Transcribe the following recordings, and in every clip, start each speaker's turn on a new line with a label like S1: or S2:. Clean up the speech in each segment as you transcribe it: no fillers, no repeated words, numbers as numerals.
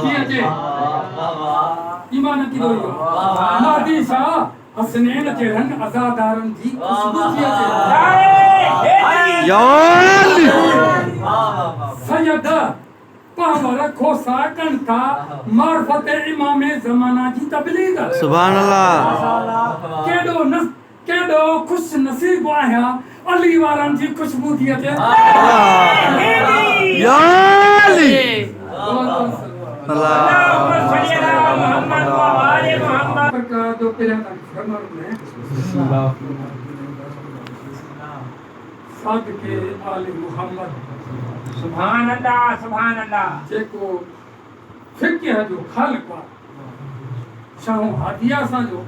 S1: थी अचे ईमान की दोई मादी शाह हसनैन जहिड़नि अज़ादारनि जी ख़ुशबू थी अचे सैयद पावर खोसा कणका मार्फत इमाम ज़माना जी तबलीग
S2: सुभान अल्लाह
S1: केॾो खुश नसीब आहियां अली वारनि जी ख़ुशबू थी अचे
S2: या अली
S1: जो पहिरियां फरमान में सादिक़े आले मुहम्मद
S3: सुभान अल्लाह
S1: जेको फिक़ह जो ख़ालिक़ आहे शाह हादिया सां जो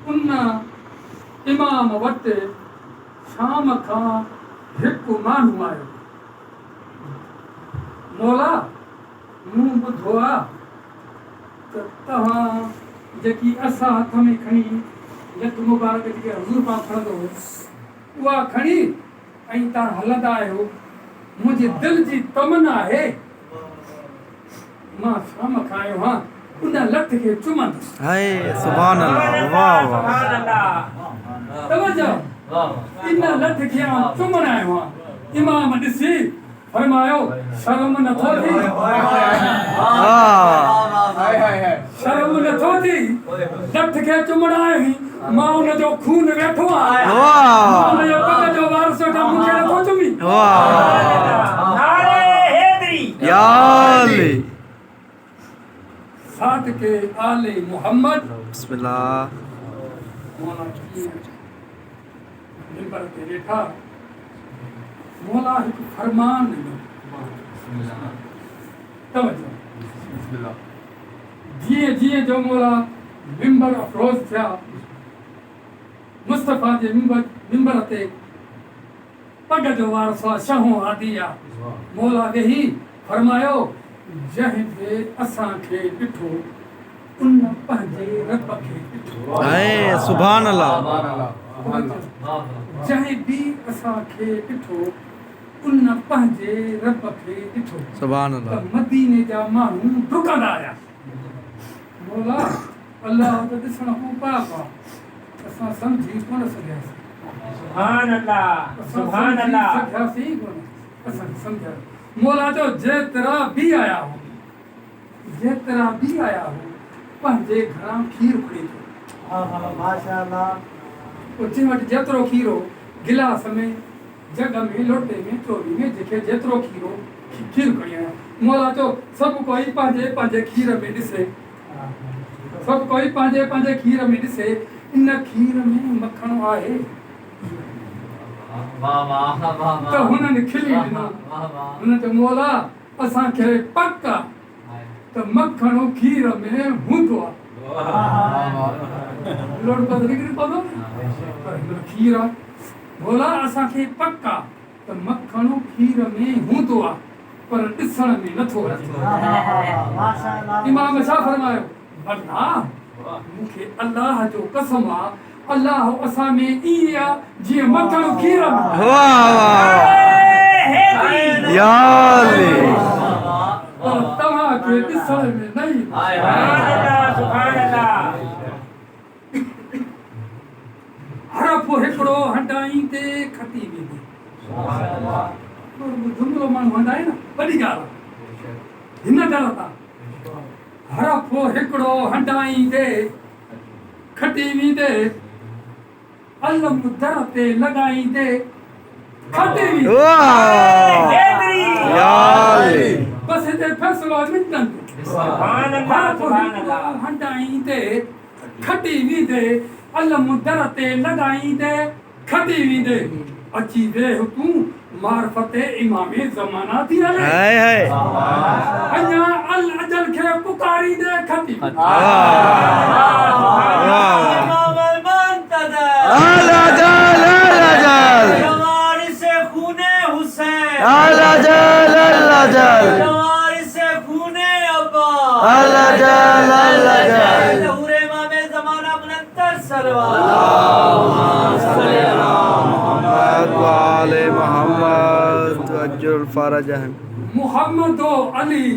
S1: उन इमाम वटि शाम खां हिकु माण्हू आयो मौला मूं ॿुधो आहे त तव्हां जेकी असां हथ में खणी यत मुबारक जेके हज़ूर पाक खणंदो हो उहा खणी ऐं तव्हां हलंदा आहियो मुंहिंजे दिलि जी तमन्ना आहे मां शाम खां आयो आहियां उन लठ खे चुमंदुसि
S2: हाय सुभान अल्लाह वाह वाह
S1: तवजो इन लठ खे चुमण आयो आहियां इमाम ॾिसी फरमायो शर्म नथो थी शर्म नथो थी लठ खे चुमण आयो आहीं मां उन जो खून वेठो आहियां उन जो पग जो वारस वेठा मूंखे नथो चुमी
S2: या अली
S1: सादिक़े आले मुहम्मद
S2: बिस्मिल्लाह
S1: मौला मिंबर ते वेठा मौला हिकु फरमान ॾिनो तवजो जीअं जीअं जो मौला मिंबर अफ़रोज़ थिया मुस्तफ़ा जे मिंबर ते पग जो वारस आहे शाहो हादी आहे मौला वेही फरमायो जंहिं बि असांखे ॾिठो उन पंहिंजे रब खे ॾिठो
S2: हाय सुभान अल्लाह
S1: जंहिं बि असांखे ॾिठो उन पंहिंजे रब खे ॾिठो
S2: सुभान
S1: त
S2: अल्लाह
S1: मदीने जा माण्हू डुकंदा आया मौला अल्लाह त ॾिसण हू पाक आहे असां सम्झी कोन सघियासीं सघियासीं कोन असां सम्झायो मौला जो जेतिरा बि आया हो पंहिंजे घरां खीर खणी अचो उते वटि जेतिरो खीर हो गिलास में जग में लोटे में चोरी में जेके जेतिरो खीर हो खीर खणी आया मौला चयो सभु कोई पंहिंजे खीर में ॾिसे सभु कोई पंहिंजे खीर में ॾिसे इन खीर में मखण आहे त हुननि खिली ॾिनो हुन चयो मौला असांखे पक आहे त मखण खीर में हूंदो आहे लोट बदिली किरी पवंदो पर हिन खीर आहे मौला असांखे पक आहे त मखण खीर में हूंदो आहे पर ॾिसण में नथो अचे इमाम छा फरमायो भला मूंखे अल्लाह जो कसम आहे अल्लाह असां में ईअं आहे जीअं मखण खीर में
S2: या अली
S1: पर तव्हांखे ॾिसण में न ईंदो हरफ हिकिड़ो हंडाईंदे खटी वेंदी जुमिलो माण्हू हंडाए न वॾी ॻाल्हि आहे हिन ॻाल्हि तां हरफ हिकिड़ो हंडाईंदे खटी वेंदे अलम दर ते लॻाईंदे खटी वेंदे
S2: या अली
S1: बस हिते फ़ैसिलो मिंटनि ते हंडाईंदे खटी वेंदे अलम दर ते लॻाईंदे खटी वेंदे अची वेह तूं मार्फत इमाम ज़माना थी हले
S2: हाय हाय
S1: अञा अल अजल खे पुकारींदे खटी मुहम्मदो अली